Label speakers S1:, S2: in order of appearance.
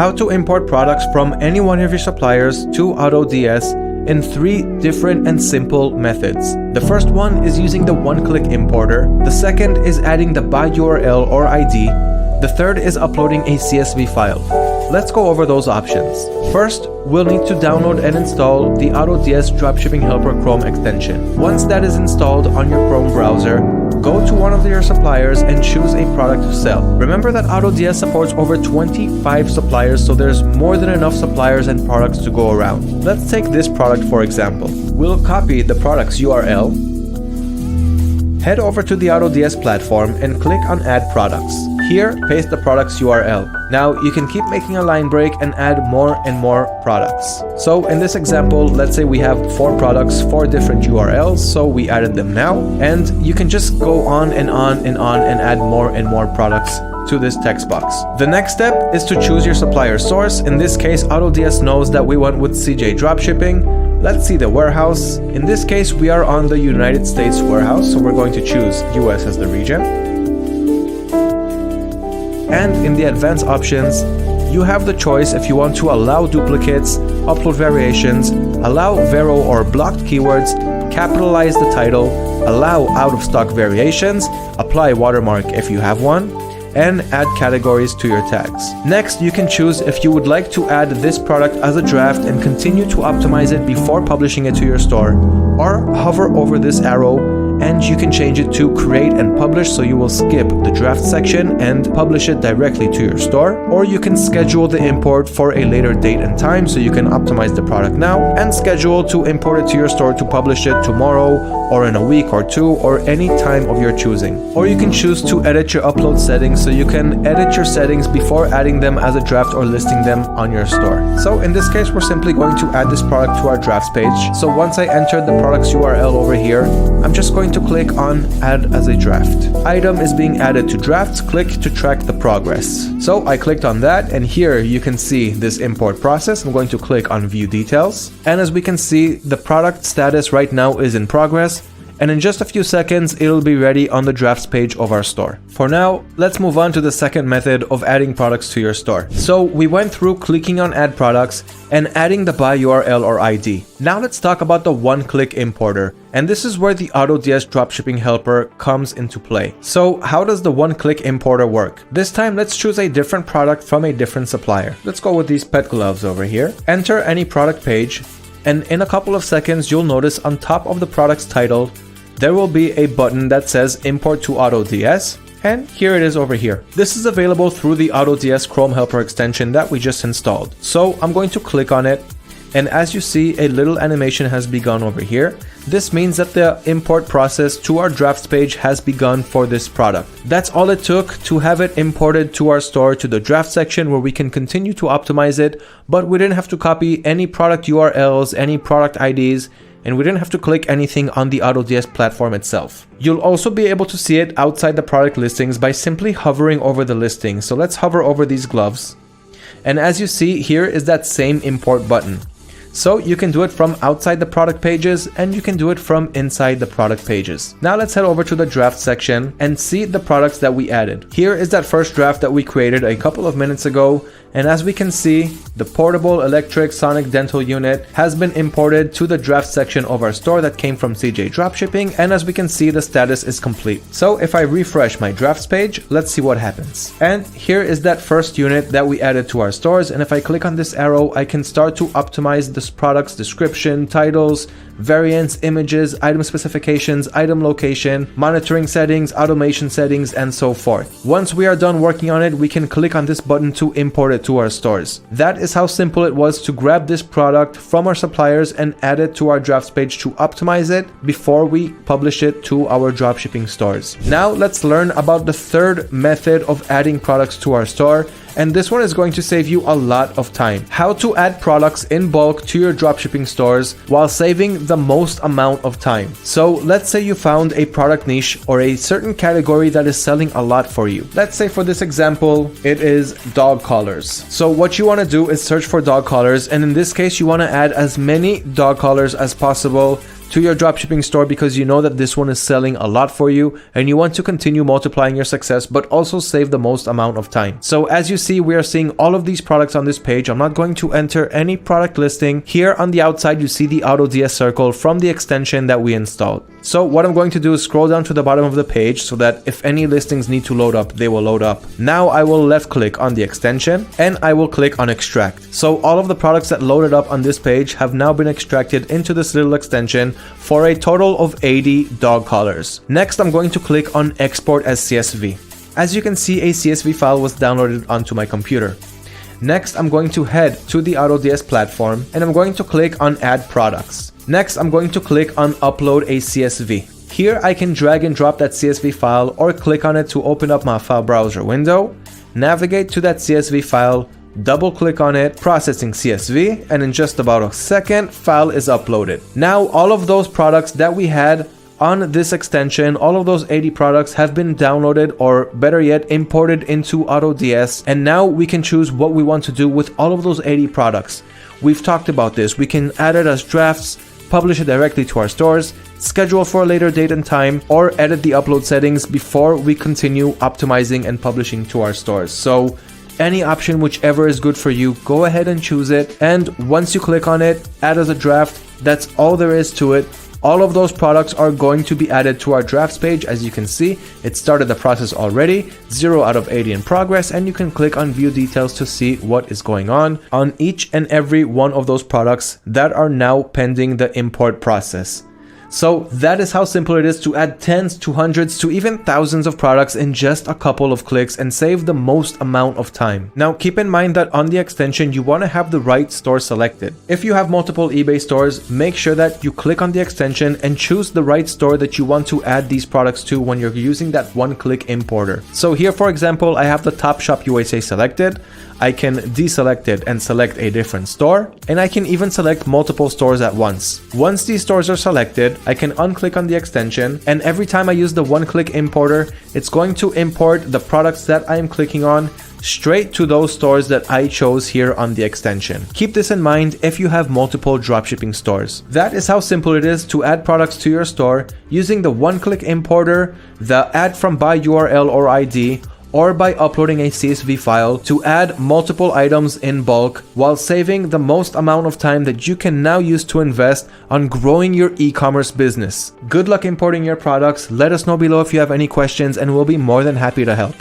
S1: how to import products from any one of your suppliers to Autodesk in 3 different and simple methods. The first one is using the one-click importer. The second is adding the by URL or ID. The third is uploading a CSV file. Let's go over those options. First, we'll need to download and install the Autodesk Dropshipping Helper Chrome extension. Once that is installed on your Chrome browser, go to one of your suppliers and choose a product to sell. Remember that Autodesk supports over 25 suppliers, so there's more than enough suppliers and products to go around. Let's take this product for example. We'll copy the product's URL, head over to the Autodesk platform and click on Add Products. Here, paste the product's URL. Now, you can keep making a line break and add more and more products. So in this example, let's say we have 4 products, 4 different URLs, so we added them now. And you can just go on and on and on and add more and more products to this text box. The next step is to choose your supplier source. In this case, Autodesk knows that we went with CJ Dropshipping. Let's see the warehouse. In this case, we are on the United States warehouse, so we're going to choose US as the region. And in the advanced options, you have the choice if you want to allow duplicates, upload variations, allow vero or blocked keywords, capitalize the title, allow out-of-stock variations, apply watermark if you have one, and add categories to your tags. Next, you can choose if you would like to add this product as a draft and continue to optimize it before publishing it to your store, or hover over this arrow and you can change it to create and publish, so you will skip the draft section and publish it directly to your store. Or you can schedule the import for a later date and time, so you can optimize the product now and schedule to import it to your store to publish it tomorrow or in a week or 2 or any time of your choosing. Or you can choose to edit your upload settings, so you can edit your settings before adding them as a draft or listing them on your store. So in this case, we're simply going to add this product to our drafts page. So once I enter the product's URL over here, I'm just going to click on Add as a Draft. Item is being added to drafts. Click to track the progress. So I clicked on that, and here you can see this import process. I'm going to click on View Details. And as we can see, the product status right now is in progress. And in just a few seconds, it'll be ready on the drafts page of our store. For now, let's move on to the second method of adding products to your store. So we went through clicking on Add Products and adding the by URL or ID. Now let's talk about the one-click importer. And this is where the Autodesk Dropshipping Helper comes into play. So how does the one-click importer work? This time, let's choose a different product from a different supplier. Let's go with these pet gloves over here. Enter any product page. And in a couple of seconds, you'll notice on top of the product's title, there will be a button that says Import to Autodesk, and here it is over here. This is available through the Autodesk Chrome Helper extension that we just installed. So I'm going to click on it, and as you see, a little animation has begun over here. This means that the import process to our drafts page has begun for this product. That's all it took to have it imported to our store, to the draft section where we can continue to optimize it, but we didn't have to copy any product URLs, any product IDs, and we didn't have to click anything on the Autodesk platform itself. You'll also be able to see it outside the product listings by simply hovering over the listing. So let's hover over these gloves. And as you see, here is that same import button. So you can do it from outside the product pages, and you can do it from inside the product pages. Now let's head over to the draft section and see the products that we added. Here is that first draft that we created a couple of minutes ago. And as we can see, the portable electric sonic dental unit has been imported to the draft section of our store that came from CJ Dropshipping. And as we can see, the status is complete. So if I refresh my drafts page, let's see what happens. And here is that first unit that we added to our stores. And if I click on this arrow, I can start to optimize this product's description, titles, variants, images, item specifications, item location, monitoring settings, automation settings, and so forth. Once we are done working on it, we can click on this button to import it to our stores. That is how simple it was to grab this product from our suppliers and add it to our drafts page to optimize it before we publish it to our dropshipping stores. Now let's learn about the third method of adding products to our store. And this one is going to save you a lot of time. How to add products in bulk to your dropshipping stores while saving the most amount of time. So let's say you found a product niche or a certain category that is selling a lot for you. Let's say for this example, it is dog collars. So what you want to do is search for dog collars, and in this case, you want to add as many dog collars as possible to your dropshipping store because you know that this one is selling a lot for you and you want to continue multiplying your success but also save the most amount of time. So as you see, we are seeing all of these products on this page. I'm not going to enter any product listing. Here on the outside, you see the Autodesk circle from the extension that we installed. So what I'm going to do is scroll down to the bottom of the page so that if any listings need to load up, they will load up. Now I will left click on the extension and I will click on extract. So all of the products that loaded up on this page have now been extracted into this little extension for a total of 80 dog collars. Next, I'm going to click on export as CSV. As you can see, a CSV file was downloaded onto my computer. Next, I'm going to head to the Autodesk platform and I'm going to click on add products. Next, I'm going to click on upload a CSV. Here I can drag and drop that CSV file or click on it to open up my file browser window, navigate to that CSV file, double click on it, processing CSV, and in just about a second, file is uploaded. Now all of those products that we had on this extension, all of those 80 products have been downloaded, or better yet, imported into Autodesk, and now we can choose what we want to do with all of those 80 products. We've talked about this. We can add it as drafts, publish it directly to our stores, schedule for a later date and time, or edit the upload settings before we continue optimizing and publishing to our stores. So any option, whichever is good for you, go ahead and choose it. And once you click on it, add as a draft, that's all there is to it. All of those products are going to be added to our drafts page. As you can see, it started the process already, 0 out of 80 in progress, and you can click on view details to see what is going on each and every one of those products that are now pending the import process. So that is how simple it is to add tens to hundreds to even thousands of products in just a couple of clicks and save the most amount of time. Now keep in mind that on the extension you want to have the right store selected. If you have multiple eBay stores, make sure that you click on the extension and choose the right store that you want to add these products to when you're using that one-click importer. So here, for example, I have the Topshop USA selected. I can deselect it and select a different store, and I can even select multiple stores at once. Once these stores are selected, I can unclick on the extension, and every time I use the one-click importer, it's going to import the products that I am clicking on straight to those stores that I chose here on the extension. Keep this in mind if you have multiple dropshipping stores. That is how simple it is to add products to your store using the one-click importer, the add from by URL or ID, or by uploading a CSV file to add multiple items in bulk while saving the most amount of time that you can now use to invest on growing your e-commerce business. Good luck importing your products. Let us know below if you have any questions and we'll be more than happy to help.